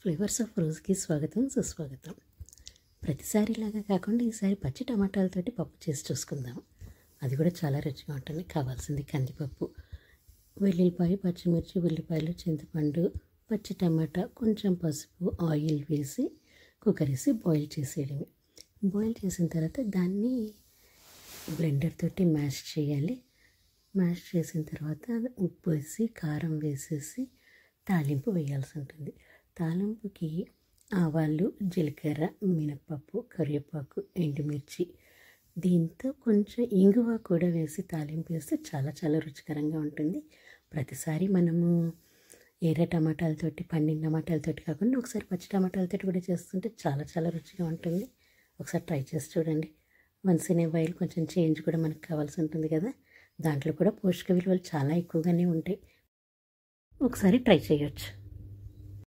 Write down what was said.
Flavours of రోజ్కి స్వాగతం సుస్వాగతం. ప్రతిసారిలాగా కాకుండా ఈసారి పచ్చి టమాటాలతోటి పప్పు చేసి చూసుకుందాం. అది కూడా చాలా రుచిగా ఉంటుంది. కావాల్సింది కందిపప్పు, వెల్లుల్లిపాయ, పచ్చిమిర్చి, ఉల్లిపాయలు, చింతపండు, పచ్చి టమాటా, కొంచెం పసుపు, ఆయిల్ వేసి కుక్కర్ వేసి బాయిల్ చేసేయడమే. బాయిల్ చేసిన తర్వాత దాన్ని బ్లెండర్ తోటి మ్యాష్ చేయాలి. మ్యాష్ చేసిన తర్వాత ఉప్పు వేసి కారం వేసేసి తాలింపు వేయాల్సి ఉంటుంది. తాలింపుకి ఆవాలు, జీలకర్ర, మినపప్పు, కరివేపాకు, ఎండుమిర్చి, దీంతో కొంచెం ఇంగువ కూడా వేసి తాలింపు వేస్తే చాలా చాలా రుచికరంగా ఉంటుంది. ప్రతిసారి మనము ఎర్ర టమాటాలతోటి, పండిన టమాటాలతోటి కాకుండా ఒకసారి పచ్చి టమాటాలతోటి కూడా చేస్తుంటే చాలా చాలా రుచిగా ఉంటుంది. ఒకసారి ట్రై చేసి చూడండి. వన్స్ ఇన్ ఏ వైల్ కొంచెం చేంజ్ కూడా మనకు కావాల్సి ఉంటుంది కదా. దాంట్లో కూడా పోషక విలువలు చాలా ఎక్కువగానే ఉంటాయి. ఒకసారి ట్రై చేయొచ్చు.